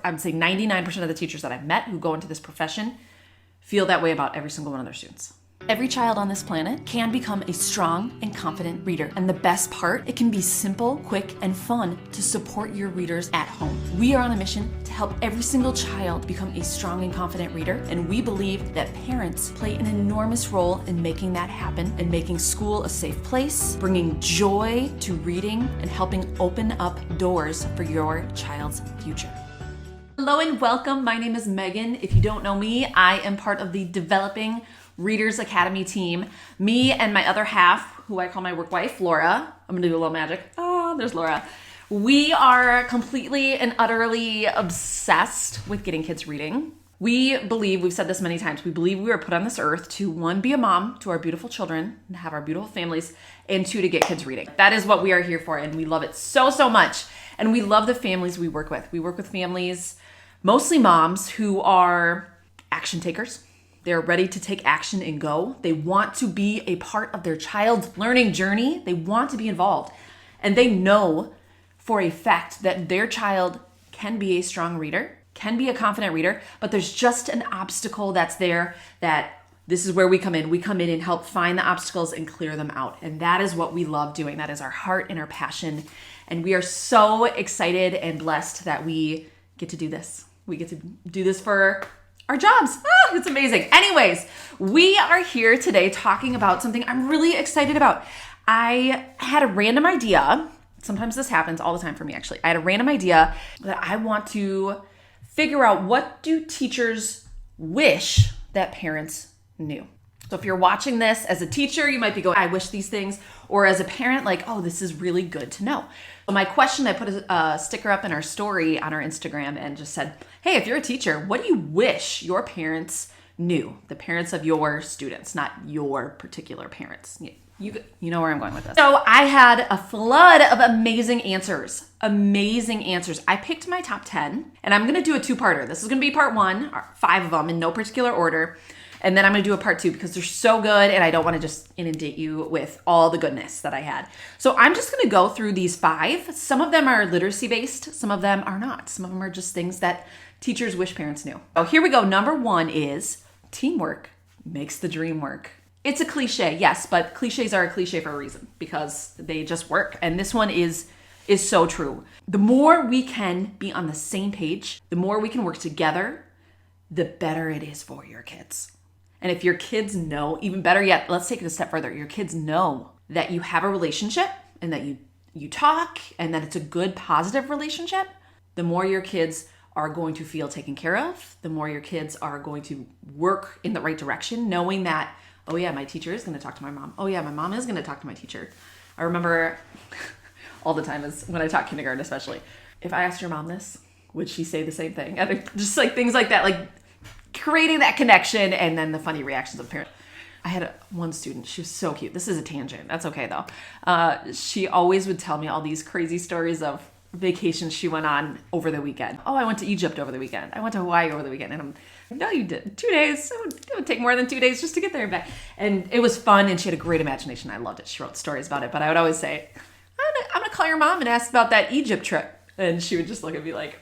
I would say 99% of the teachers that I've met who go into this profession feel that way about every single one of their students. Every child on this planet can become a strong and confident reader. And the best part, it can be simple, quick, and fun to support your readers at home. We are on a mission to help every single child become a strong and confident reader. And we believe that parents play an enormous role in making that happen and making school a safe place, bringing joy to reading, and helping open up doors for your child's future. Hello and welcome. My name is Megan. If you don't know me, I am part of the Developing Readers Academy team. Me and my other half, who I call my work wife, Laura. I'm gonna do a little magic. Oh, there's Laura. We are completely and utterly obsessed with getting kids reading. We believe, we've said this many times, we believe we were put on this earth to, one, be a mom to our beautiful children and have our beautiful families, and two, to get kids reading. That is what we are here for, and we love it so, so much. And we love the families we work with. We work with families, mostly moms, who are action takers. They're ready to take action and go. They want to be a part of their child's learning journey. They want to be involved. And they know for a fact that their child can be a strong reader, can be a confident reader, but there's just an obstacle that's there that this is where we come in. We come in and help find the obstacles and clear them out. And that is what we love doing. That is our heart and our passion. And we are so excited and blessed that we get to do this. We get to do this for our jobs. Oh, it's amazing. Anyways, we are here today talking about something I'm really excited about. I had a random idea. Sometimes this happens all the time for me, actually. I had a random idea that I want to figure out, what do teachers wish that parents knew? So if you're watching this as a teacher, you might be going, I wish these things. Or as a parent, like, oh, this is really good to know. So my question, I put a sticker up in our story on our Instagram and just said, hey, if you're a teacher, what do you wish your parents knew? The parents of your students, not your particular parents. You know where I'm going with this. So I had a flood of amazing answers. Amazing answers. I picked my top 10, and I'm going to do a two-parter. This is going to be part one, 5 of them in no particular order. And then I'm going to do a part 2 because they're so good and I don't want to just inundate you with all the goodness that I had. So I'm just going to go through these 5. Some of them are literacy based. Some of them are not. Some of them are just things that teachers wish parents knew. So here we go. Number 1 is teamwork makes the dream work. It's a cliche, yes, but cliches are a cliche for a reason because they just work. And this one is so true. The more we can be on the same page, the more we can work together, the better it is for your kids. And if your kids know, even better yet, let's take it a step further. Your kids know that you have a relationship and that you talk and that it's a good, positive relationship, the more your kids are going to feel taken care of, the more your kids are going to work in the right direction, knowing that, oh yeah, my teacher is going to talk to my mom. Oh yeah, my mom is going to talk to my teacher. I remember all the time, is when I taught kindergarten especially, if I asked your mom this, would she say the same thing? And just like things like that, like creating that connection and then the funny reactions of parents. I had one student, she was so cute. This is a tangent. That's okay though. She always would tell me all these crazy stories of vacations she went on over the weekend. Oh, I went to Egypt over the weekend. I went to Hawaii over the weekend. And I'm like, no, you did 2 days. It would take more than 2 days just to get there and back. And it was fun and she had a great imagination. I loved it. She wrote stories about it. But I would always say, I'm gonna call your mom and ask about that Egypt trip. And she would just look at me like,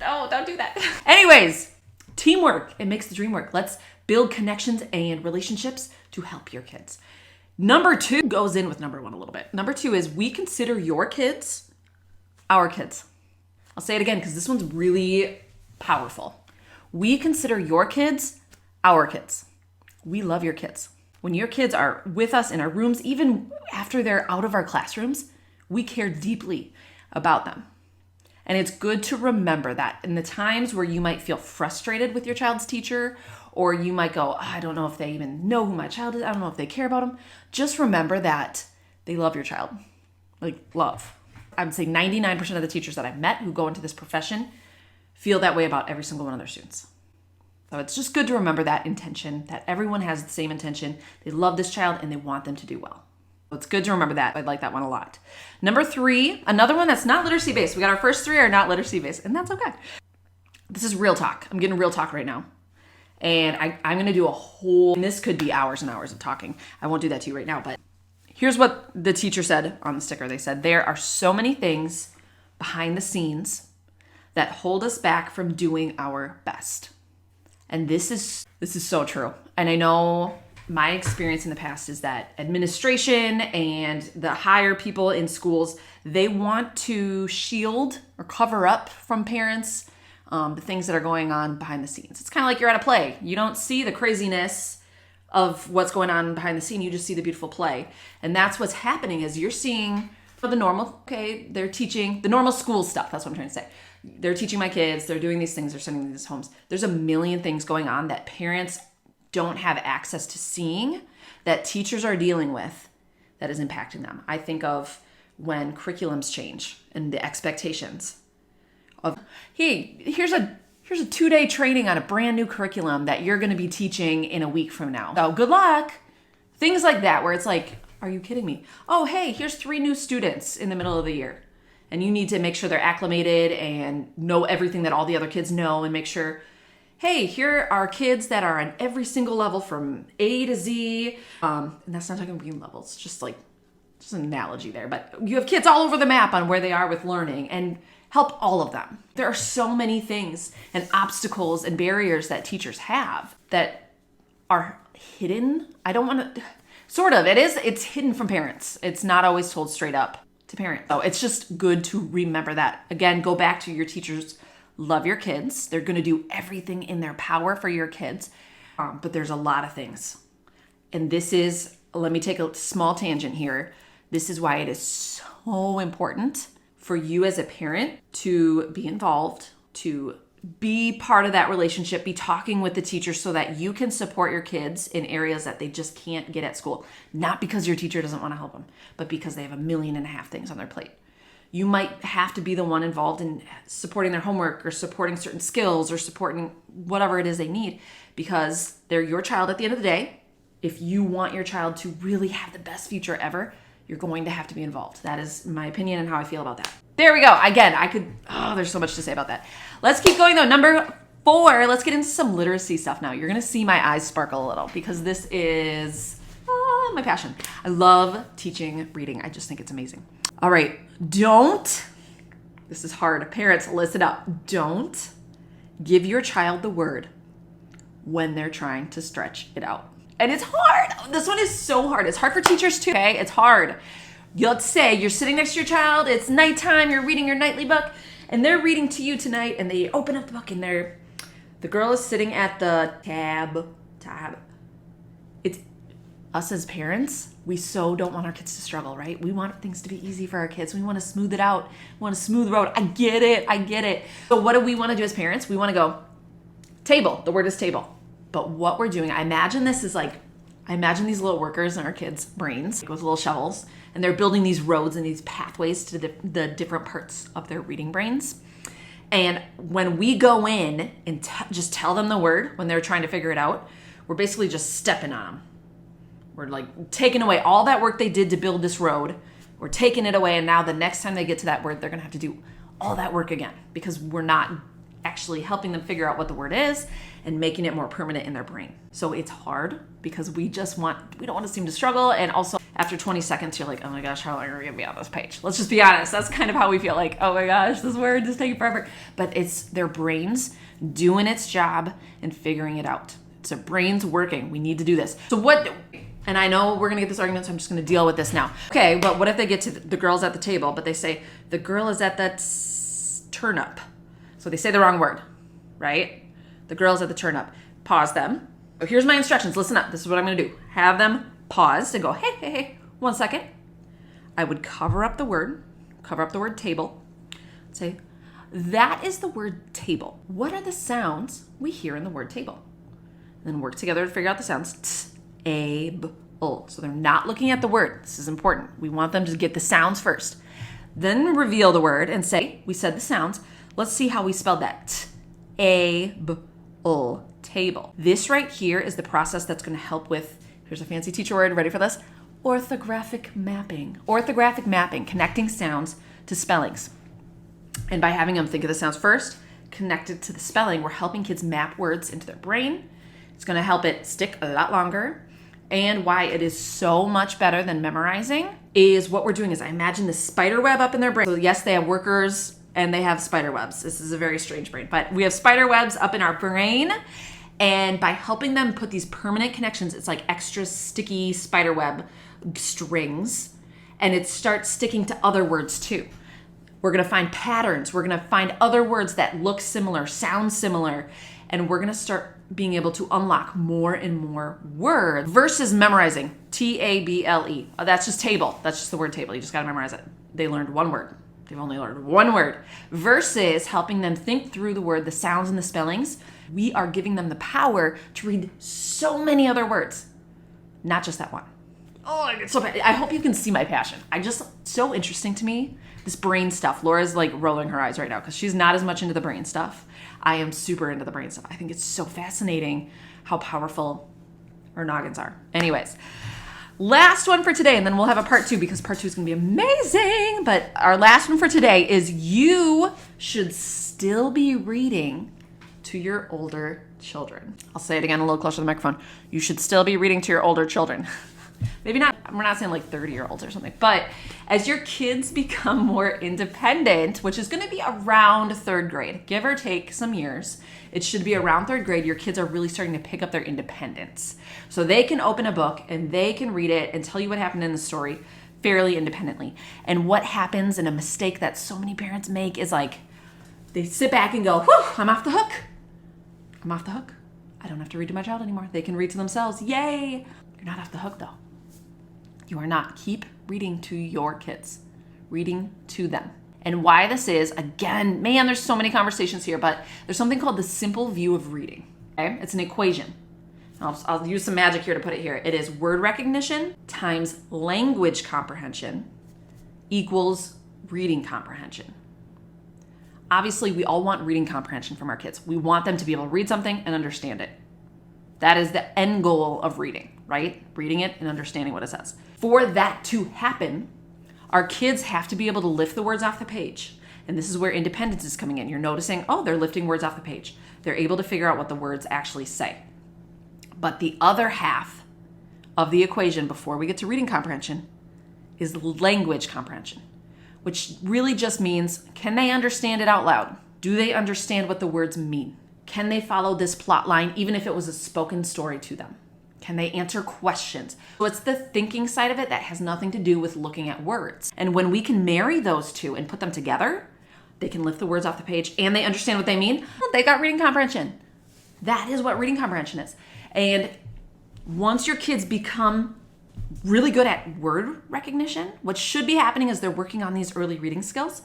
no, don't do that. Anyways, teamwork, it makes the dream work. Let's build connections and relationships to help your kids. Number 2 goes in with number 1 a little bit. Number 2 is we consider your kids our kids. I'll say it again because this one's really powerful. We consider your kids our kids. We love your kids. When your kids are with us in our rooms, even after they're out of our classrooms, we care deeply about them. And it's good to remember that in the times where you might feel frustrated with your child's teacher, or you might go, I don't know if they even know who my child is. I don't know if they care about them. Just remember that they love your child. Like, love. I would say 99% of the teachers that I've met who go into this profession feel that way about every single one of their students. So it's just good to remember that intention, that everyone has the same intention. They love this child and they want them to do well. It's good to remember that. I like that one a lot. Number 3, another one that's not literacy based. We got our first 3 are not literacy based, and that's okay. This is real talk. I'm getting real talk right now. And I'm going to do and this could be hours and hours of talking. I won't do that to you right now, but here's what the teacher said on the sticker. They said, there are so many things behind the scenes that hold us back from doing our best. And this is so true. And I know my experience in the past is that administration and the higher people in schools, they want to shield or cover up from parents the things that are going on behind the scenes. It's kind of like you're at a play. You don't see the craziness of what's going on behind the scene. You just see the beautiful play. And that's what's happening is you're seeing for the normal, okay, they're teaching the normal school stuff. That's what I'm trying to say. They're teaching my kids. They're doing these things. They're sending these homes. There's a million things going on that parents don't have access to seeing that teachers are dealing with that is impacting them. I think of when curriculums change and the expectations of, hey, here's a 2-day training on a brand new curriculum that you're going to be teaching in a week from now. So good luck. Things like that where it's like, are you kidding me? Oh, hey, here's 3 new students in the middle of the year. And you need to make sure they're acclimated and know everything that all the other kids know and make sure, hey, here are kids that are on every single level from A to Z. And that's not talking green levels, just an analogy there. But you have kids all over the map on where they are with learning and help all of them. There are so many things and obstacles and barriers that teachers have that are hidden. I don't want to, sort of, it's hidden from parents. It's not always told straight up to parents. So it's just good to remember that. Again, go back to your teachers. Love your kids. They're going to do everything in their power for your kids. But there's a lot of things. And let me take a small tangent here. This is why it is so important for you as a parent to be involved, to be part of that relationship, be talking with the teacher so that you can support your kids in areas that they just can't get at school. Not because your teacher doesn't want to help them, but because they have 1.5 million things on their plate. You might have to be the one involved in supporting their homework or supporting certain skills or supporting whatever it is they need because they're your child at the end of the day. If you want your child to really have the best future ever, you're going to have to be involved. That is my opinion and how I feel about that. There we go. Again, there's so much to say about that. Let's keep going though. Number 4, let's get into some literacy stuff now. You're going to see my eyes sparkle a little because this is my passion. I love teaching reading. I just think it's amazing. All right. This is hard. Parents, listen up. Don't give your child the word when they're trying to stretch it out. And it's hard. This one is so hard. It's hard for teachers too, okay? It's hard. Let's say you're sitting next to your child, it's nighttime, you're reading your nightly book, and they're reading to you tonight, and they open up the book, and the girl is sitting at the tab. It's us as parents, we so don't want our kids to struggle, right? We want things to be easy for our kids. We want to smooth it out. We want a smooth road. I get it. So what do we want to do as parents? We want to go, table. The word is table. But what we're doing, I imagine these little workers in our kids' brains with little shovels, and they're building these roads and these pathways to the different parts of their reading brains. And when we go in and just tell them the word when they're trying to figure it out, we're basically just stepping on them. We're like taking away all that work they did to build this road. We're taking it away, and now the next time they get to that word, they're going to have to do all that work again because we're not actually helping them figure out what the word is and making it more permanent in their brain. So it's hard because we don't want to seem to struggle. And also after 20 seconds, you're like, oh my gosh, how long are we going to be on this page? Let's just be honest. That's kind of how we feel like, oh my gosh, this word is taking forever. But it's their brains doing its job and figuring it out. It's their brains working. We need to do this. And I know we're going to get this argument, so I'm just going to deal with this now. Okay, but what if they get to the girl's at the table, but they say, the girl is at that turnip. So they say the wrong word, right? The girl's at the turnip. Pause them. So here's my instructions. Listen up. This is what I'm going to do. Have them pause and go, hey, 1 second. I would cover up the word table. Say, that is the word table. What are the sounds we hear in the word table? And then work together to figure out the sounds. T-A-B-L. So they're not looking at the word. This is important. We want them to get the sounds first. Then reveal the word and say, we said the sounds. Let's see how we spelled that. T-A-B-L. Table. This right here is the process that's going to help with, here's a fancy teacher word, ready for this? Orthographic mapping. Orthographic mapping, connecting sounds to spellings. And by having them think of the sounds first, connected to the spelling, we're helping kids map words into their brain. It's going to help it stick a lot longer. And why it is so much better than memorizing is what we're doing is I imagine the spider web up in their brain. So yes, they have workers and they have spider webs. This is a very strange brain, but we have spider webs up in our brain. And by helping them put these permanent connections, it's like extra sticky spider web strings, and it starts sticking to other words too. We're gonna find patterns. We're gonna find other words that look similar, sound similar, and we're gonna start being able to unlock more and more words versus memorizing. Table. That's just table. That's just the word table. You just gotta memorize it. They learned one word. They've only learned one word. Versus helping them think through the word, the sounds and the spellings. We are giving them the power to read so many other words, not just that one. Oh, I get so bad. I hope you can see my passion. So interesting to me, this brain stuff. Laura's like rolling her eyes right now because she's not as much into the brain stuff. I am super into the brain stuff. I think it's so fascinating how powerful our noggins are. Anyways, last one for today, and then we'll have a part 2 because part 2 is going to be amazing. But our last one for today is you should still be reading to your older children. I'll say it again a little closer to the microphone. You should still be reading to your older children. Maybe not, we're not saying like 30-year-olds or something, but as your kids become more independent, which is going to be around 3rd grade, give or take some years, it should be around 3rd grade, your kids are really starting to pick up their independence. So they can open a book and they can read it and tell you what happened in the story fairly independently. And what happens, and a mistake that so many parents make, is like, they sit back and go, whew, I'm off the hook. I'm off the hook. I don't have to read to my child anymore. They can read to themselves. Yay. You're not off the hook though. You are not. Keep reading to your kids. Reading to them. And why this is, again, man, there's so many conversations here, but there's something called the simple view of reading. Okay? It's an equation. I'll use some magic here to put it here. It is word recognition times language comprehension equals reading comprehension. Obviously, we all want reading comprehension from our kids. We want them to be able to read something and understand it. That is the end goal of reading, right? Reading it and understanding what it says. For that to happen, our kids have to be able to lift the words off the page. And this is where independence is coming in. You're noticing, oh, they're lifting words off the page. They're able to figure out what the words actually say. But the other half of the equation before we get to reading comprehension is language comprehension, which really just means, can they understand it out loud? Do they understand what the words mean? Can they follow this plot line even if it was a spoken story to them? Can they answer questions? So it's the thinking side of it that has nothing to do with looking at words. And when we can marry those two and put them together, they can lift the words off the page and they understand what they mean. Well, they got reading comprehension. That is what reading comprehension is. And once your kids become really good at word recognition, what should be happening is they're working on these early reading skills.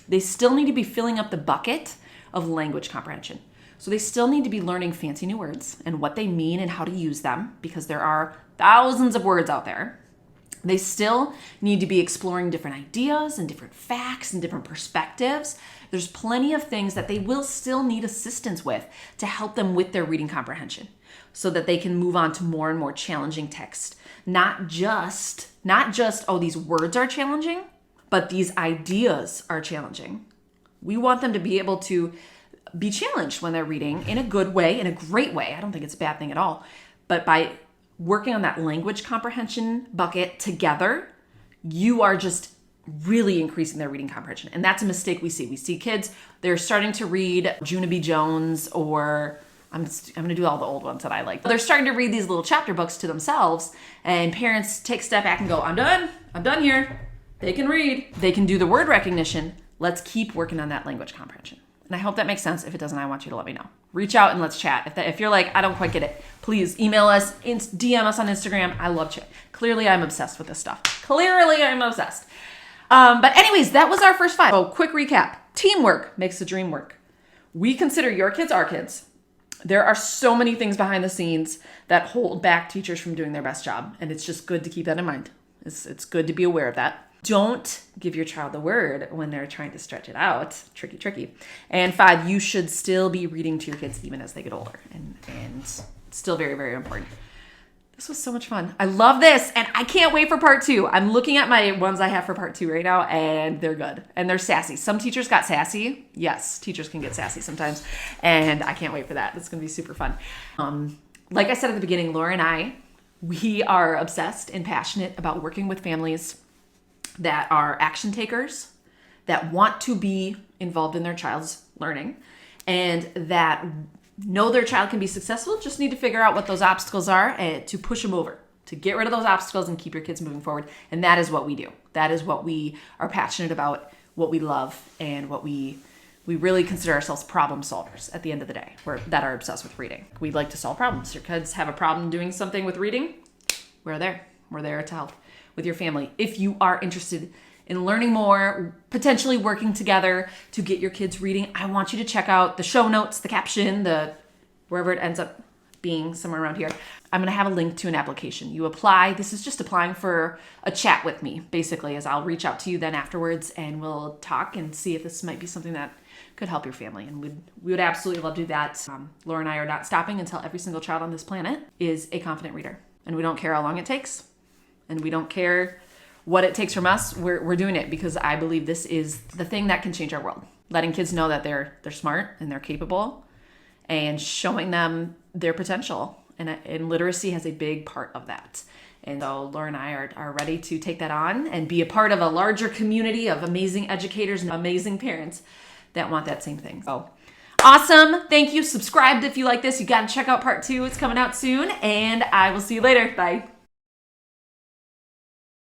They still need to be filling up the bucket of language comprehension. So they still need to be learning fancy new words and what they mean and how to use them, because there are thousands of words out there. They still need to be exploring different ideas and different facts and different perspectives. There's plenty of things that they will still need assistance with to help them with their reading comprehension so that they can move on to more and more challenging text. Not just, oh, these words are challenging, but these ideas are challenging. We want them to be able to be challenged when they're reading in a good way, in a great way. I don't think it's a bad thing at all. But by working on that language comprehension bucket together, you are just really increasing their reading comprehension. And that's a mistake we see. We see kids, they're starting to read Juna B. Jones, or I'm going to do all the old ones that I like. They're starting to read these little chapter books to themselves, and parents take a step back and go, I'm done here. They can read. They can do the word recognition. Let's keep working on that language comprehension. And I hope that makes sense. If it doesn't, I want you to let me know. Reach out and let's chat. If you're like, I don't quite get it, please email us, DM us on Instagram. I love chat. Clearly, I'm obsessed with this stuff. Clearly, I'm obsessed. But anyways, that was our first 5. So quick recap. Teamwork makes the dream work. We consider your kids our kids. There are so many things behind the scenes that hold back teachers from doing their best job. And it's just good to keep that in mind. It's good to be aware of that. Don't give your child the word when they're trying to stretch it out. Tricky. And 5, you should still be reading to your kids even as they get older. And still very, very important. This was so much fun. I love this. And I can't wait for part 2. I'm looking at my ones I have for part 2 right now, and they're good. And they're sassy. Some teachers got sassy. Yes, teachers can get sassy sometimes. And I can't wait for that. It's going to be super fun. Like I said at the beginning, Laura and we are obsessed and passionate about working with families that are action takers, that want to be involved in their child's learning and that know their child can be successful, just need to figure out what those obstacles are and to push them over, to get rid of those obstacles and keep your kids moving forward. And that is what we do. That is what we are passionate about, what we love, and what we really consider ourselves problem solvers at the end of the day, that are obsessed with reading. We like to solve problems. Your kids have a problem doing something with reading, we're there. We're there to help with your family. If you are interested in learning more, potentially working together to get your kids reading, I want you to check out the show notes, the caption, wherever it ends up being, somewhere around here. I'm going to have a link to an application. You apply. This is just applying for a chat with me, basically, as I'll reach out to you then afterwards and we'll talk and see if this might be something that could help your family. And we would absolutely love to do that. Laura and I are not stopping until every single child on this planet is a confident reader. And we don't care how long it takes. And we don't care what it takes from us. We're doing it because I believe this is the thing that can change our world. Letting kids know that they're smart and they're capable and showing them their potential. And literacy has a big part of that. And so Laura and I are ready to take that on and be a part of a larger community of amazing educators and amazing parents that want that same thing. So awesome. Thank you. Subscribe if you like this. You got to check out part 2. It's coming out soon. And I will see you later. Bye.